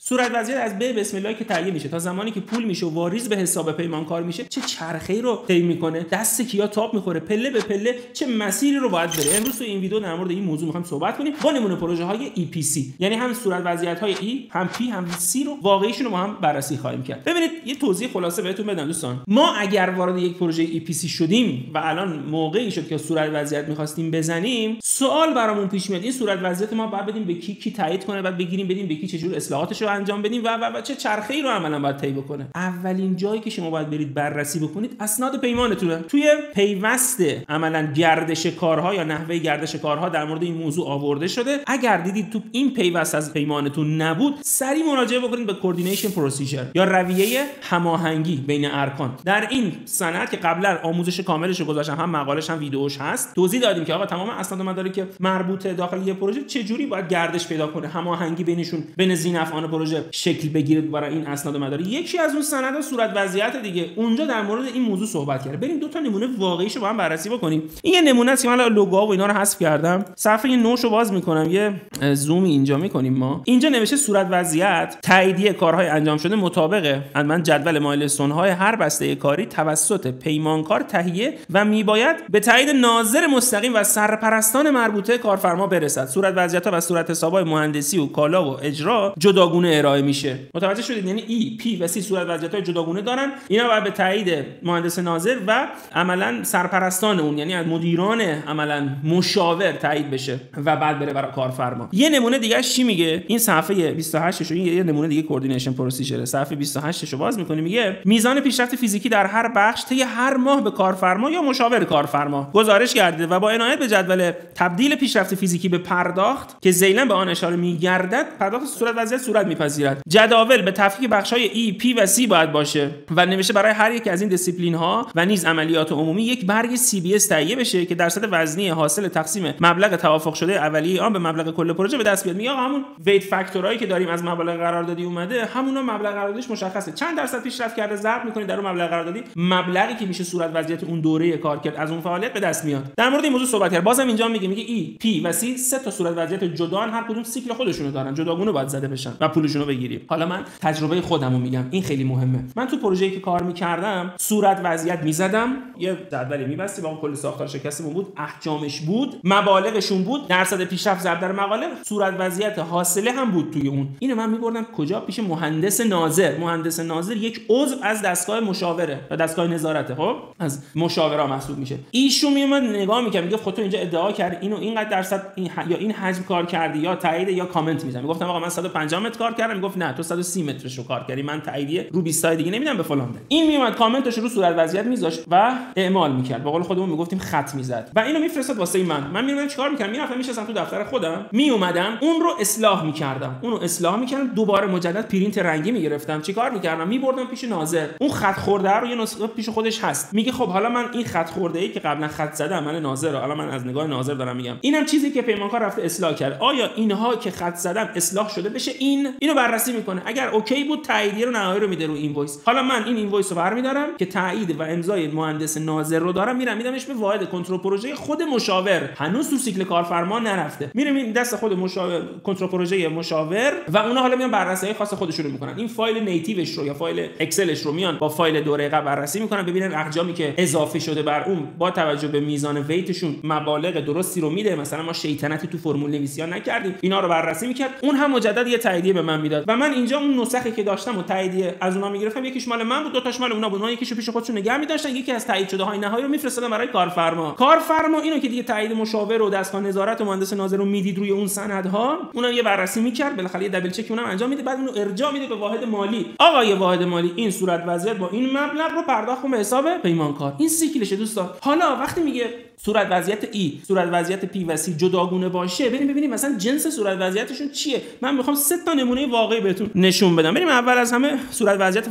صورت وضعیت از به بسم الله که تهیه میشه تا زمانی که پول میشه و واریز به حساب پیمانکار میشه چه چرخه‌ای رو طی میکنه، دست کیا تاپ میخوره، پله به پله چه مسیری رو باید بره. امروز تو این ویدیو در مورد این موضوع میخوایم صحبت کنیم با نمونه پروژه های EPC، یعنی هم صورت وضعیت های E هم P هم C رو واقعیشون رو با هم بررسی خواهیم کرد. ببینید یه توضیح خلاصه بهتون بدم دوستان. ما اگر وارد یک پروژه EPC شدیم و الان موقعی شد که صورت وضعیت می‌خواستیم بزنیم، سوال برامون پیش میاد این صورت وضعیت ما باید بدیم به کی تایید کنه، بعد بگیریم بدیم به کی چه جور اصلاحاتش رو انجام بدیم و چه چرخه‌ای رو عملاً باید طی بکنه. اولین جایی که شما باید برید بررسی بکنید اسناد پیمانتونه. توی پیوست عملاً گردش کارها یا نحوه گردش کارها در مورد این موضوع آورده شده. اگر دیدید تو این پیوست از پیمانتون نبود، سریع مراجعه بکنید به کوردینیشن پروسیجر یا رویه هماهنگی بین ارکان. در این سند که قبلا آموزش کاملش رو گذاشتم، هم مقالش هم ویدیوش هست، توضیح دادیم که آقا تمام اسناد و مدارکی که مربوطه داخل یه پروژه چه جوری باید گردش پیدا کنه، هماهنگی بینشون بین ذی‌نفعان پروژه شکل بگیره برای این اسناد و مدارک. یکی از اون سندها صورت وضعیت دیگه، اونجا در مورد این موضوع صحبت کرده. بریم دو تا نمونه واقعیشو با هم بررسی بکنیم. این یه نمونه است که من لوگوها و اینا رو حذف کردم. صفحه 9 رو باز می‌کنم، یه زوم اینجا می‌کنیم. ما اینجا نوشته صورت وضعیت تاییدیه کارهای انجام شده مطابق من جدول مایلستون‌های هر بسته کاری توسط پیمانکار تهیه و میباید به تایید ناظر مستقیم و سرپرستان مربوطه کارفرما برسد. صورت وضعیت‌ها و صورت حساب‌های مهندسی و کالا و اجرا جداگونه ارائه میشه. متوجه شدید؟ یعنی E، P و C صورت وضعیت‌های جداگونه دارن. اینا باید به تایید مهندس ناظر و عملاً سرپرستان اون، یعنی از مدیران عملاً مشاور تایید بشه و بعد بره برای کارفرما. یه نمونه دیگه چی میگه؟ این صفحه 28 شو، یه نمونه دیگه کوردینیشن پروسیجر صفحه 28 شو باز می‌کنیم. میگه میزان پیشرفت فیزیکی در هر بخش طی هر ماه به کارفرما یا مشاور کارفرما گزارش گردیده و با عنایت به جدول تبدیل پیشرفت فیزیکی به پرداخت که ذیلا به آن اشاره می‌گردد پرداخت صورت وضعیت صورت می‌پذیرد. جداول به تفکیک بخش‌های E، P و C باید باشه و نوشته برای هر یک از این دیسیپلین‌ها و نیز عملیات عمومی یک برگ CBS تهیه بشه که درصد وزنی حاصل تقسیم مبلغ توافق شده اولیه آن به مبلغ کل پروژه به دست بیاد. میگه همون ویت فاکتورایی که داریم از مبلغ قراردادی اومده، همونا مبلغ قراردادیش مشخصه، چند درصد پیشرفت کرده ضرب می‌کنید در اون مبلغ قراردادی، مبلغی که میشه صورت وضعیت اون دوره کار کرد از اون فعالیت به دست میاد. در مورد این موضوع صحبت کرد. بازم اینجا میگه E، P و C سه تا صورت وضعیت جدان، هر کدوم سیکل خودشونو دارن، جداگونه باید زده بشن و پولشونو بگیریم. حالا من تجربه خودمو میگم، این خیلی مهمه. من تو پروژه‌ای که کار میکردم صورت وضعیت میزدم، یه جدولی میبستیم، اون کل ساختار شکستمون بود، احجامش بود، مبالغشون بود، درصد پیشرفت ضرب در مقاله، صورت وضعیت حاصله هم بود توی اون. اینو من میبردم کجا؟ پیش مهندس ناظر. مهندس ناظر یک عضو از دستگاه مشاوره و دستگاه نظارته، خب از مشاورا محسوب میشه. ایشون میومد نگاه میکرد، میگه خودت اینجا ادعا کردی اینو اینقدر درصد یا این حجم کار کردی یا تایید یا کامنت میزنم. میگفتم آقا من 150 متر کار کردم، میگفت نه تو 130 مترشو کار کردی، من تاییدیه رو 20 تا دیگه نمیدم به فلان. این میومد کامنتش رو صورت وضعیت میذاشت و اعمال میکرد. به قول خودمون میگفتیم خط میزد و اینو میفرستاد واسه من میومدم چیکار میکردم؟ میرفتم میشستم تو دفتر خودم، میومدم اون رو اصلاح میکردم، دوباره مجدد پرینت رنگی میگرفتم. چیکار میکردم؟ میبردم پیش ناظر، اون خط خورده رو یه نسخه پیش خودش هست، میگه خب حالا من این خط خورده ای که قبلا خط زدم من ناظر، حالا من از نگاه ناظر دارم میگم، اینم چیزی که پیمانکار رفته اصلاح کرد، آیا اینها که خط زدم اصلاح شده بشه؟ اینو بررسی میکنه. اگر اوکی بود تاییدیه رو نهایی رو میده رو اینوایس. حالا من این اینوایس رو برمیدارم که تایید و امضای مهندس ناظر رو دارم، میدمش به واحد کنترل پروژه خود مشاور، هنوز تو سیکل کارفرما نرفته، میرم این دست خود مشاور، کنترل پروژه مشاور و اونا حالا میان بررسی خاص خودشون رو میکنن. این فایل نیتیوش رو یا فایل اکسلش رو میان با فایل دوره قبل بررسی میکنن، ببینن احجامی که اضافه شده بر اون با توجه به میزان ویتشون مبالغ درستی رو میده، مثلا ما شیطنتی تو فرمول نویسی ها نکردیم، اینا رو بررسی میکرد. اون هم مجدد یه تاییدیه به من میداد و من اینجا اون نسخه که داشتم و تاییدیه از اونها میگرفتم، یکیش مال من بود، دو تاش مال اونا بود. اونها یکیشو پیش خودشون نگه می‌داشتن، یکی از تایید شده های نهایی رو میفرستادن برای کارفرما اینو که دیگه تایید مشاور و دستگاه نظارت و مهندس ناظر رو میدید روی اون سندها، اونم یه بررسی میکرد، بالاخره یه دبل چک اونم انجام میده، بعد اونو ارجاع میده به واحد مالی. آقا یه واحد مالی این صورت وضعیت با این مبلغ رو پرداخت کن به حساب پیمانکار. این سیکلشه دوستان. حالا وقتی میگه صورت وضعیت E، صورت وضعیت P و C جداگونه باشه، بریم ببینیم مثلا جنس صورت وضعیتشون چیه. من میخوام 3 تا نمونه واقعی بهتون نشون بدم. بریم اول از همه صورت وضعیت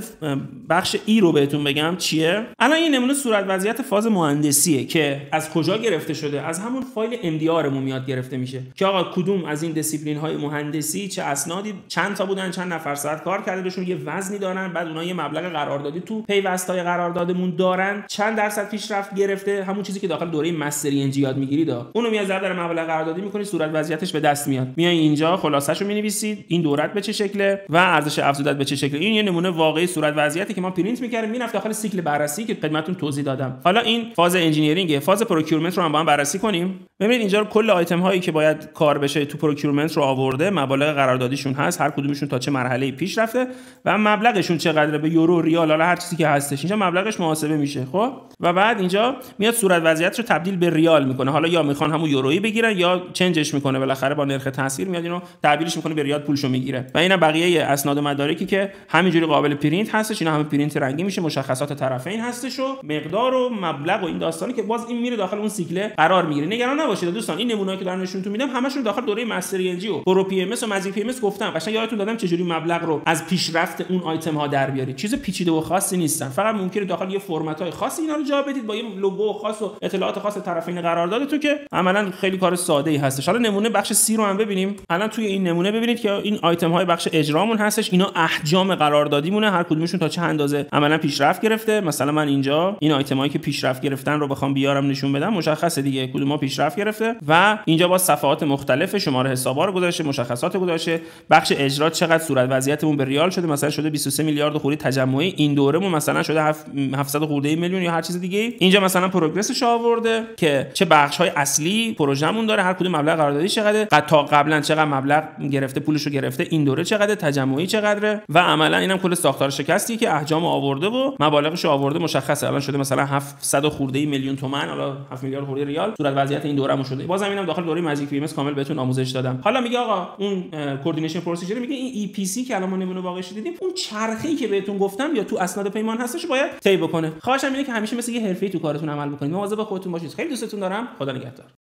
بخش E رو بهتون بگم چیه. الان این نمونه صورت وضعیت فاز مهندسیه که از کجا گرفته شده؟ از همون فایل MDR مون میاد گرفته میشه که آقا کدوم از این دیسیپلین های مهندسی چه اسنادی چند تا بودن، چند نفر ساعت کار کرده، بهشون یه وزنی دارن، بعد اونها یه مبلغ قراردادی تو پیوستای قراردادمون دارن، چند درصد پیشرفت گرفته، همون چیزی که داخل دوره مستری انجی یاد میگیرید. اونو میاد ضرب در مبلغ قراردادی میکنید، صورت وضعیتش به دست میاد. میای اینجا خلاصه‌شو مینویسید، این دورت به چه شکله و ارزش افزوده به چه شکله. این یه نمونه واقعی صورت وضعیتی که ما پرینت می‌کردیم میرفت داخل سیکل بررسی که خدمتتون توضیح دادم. حالا این فاز انجینیرینگ، فاز پروکیورمنت رو هم با هم بررسی کنیم. ببینید اینجا کل آیتم هایی که باید کار بشه تو پروکیورمنت رو آورده، مبالغ قراردادیشون هست، هر کدومشون تا چه مرحله پیش رفته و مبلغشون چقدره به یورو، ریال، حالا هر چیزی که هستش اینجا مبلغش محاسبه میشه. خب و بعد اینجا میاد صورت وضعیت رو تبدیل به ریال میکنه. حالا یا میخوان همون یورویی بگیرن یا چنجش میکنه، بالاخره با نرخ تاثیر میاد اینو تبدیلش میکنه به ریال پولشو میگیره. و اینا بقیه اسناد و مدارکی که همینجوری قابل پرینت هستش، اینا همه پرینت رنگی میشه، مشخصات طرفین هستش و مقدار و مبلغ و این داستانی که باز این میره داخل اون سیکل قرار میگیره. نگران نباشید دوستان، این نمونه‌ای که دارم نشونتون میدم همشون داخل دوره مستر ال جی و پرو پی ام اس و ماجیک پی ام اس گفتم. قشنگ یادتون دادم چجوری مبلغ رو از پیشرفت اون آیتم ها در بیارید. چیز پیچیده و خاصی نیستن، فقط ممکنه داخل یه فرمت‌های خاصی اینا رو جا بدید با یه لوگو خاص و اطلاعات خاص طرفین قراردادتون که عملاً خیلی کار ساده‌ای هستش. حالا نمونه بخش سی رو هم ببینیم. الان توی این نمونه ببینید که این آیتم های بخش اجرامون هستش، اینا احجام قراردادی مونه، هر کدومشون تا چه اندازه عملاً پیشرفت گرفته. مثلا من اینجا این آیتم هایی که پیشرفت گرفتن رو بخوام بیارم نشون بدم، مشخصه دیگه کدوم‌ها پیشرفت گرفته و اینجا با صفحات مختلف شماره حسابا رو گذاشته، مشخصات گذاشته. بخش اجرا چقدر صورت وضعیتمون به ریال شده، مثلا شده 23 میلیارد خورده تجمعی، این دورهمون مثلا شده 700 خورده میلیون یا هر چیز دیگه. اینجا مثلا پروگرسش آورده که چه بخش‌های اصلی پروژمون داره، هر کدوم مبلغ قراردادی چقدره، تا قبلا چقدر مبلغ گرفته، پولشو گرفته، این دوره چقدره، تجمعی چقدره و عملا اینم کل ساختار شکستی که احجام آورده و مبالغش آورده مشخصه. الان شده مثلا 700 خورده میلیون تومان، حالا 7 میلیارد خورده ریال صورت وضعیت این دورهمون شده. بازم اینم داخل دوره ماجیک پی ام اس کامل بهتون آموزش دادم. حالا میگه آقا اون کوردینیشن پروسیجر، میگه این ای پی سی که الان ما نمونه واقعی دیدیم، اون چرخه‌ای که بهتون گفتم یا تو اسناد پیمان هستش باید طی بکنه. خواهشم اینه که همیشه مثل یه حرفه‌ای تو کارتون عمل بکنید. مواظب خودتون باشید. خیلی دوستتون دارم. خدا نگهدار.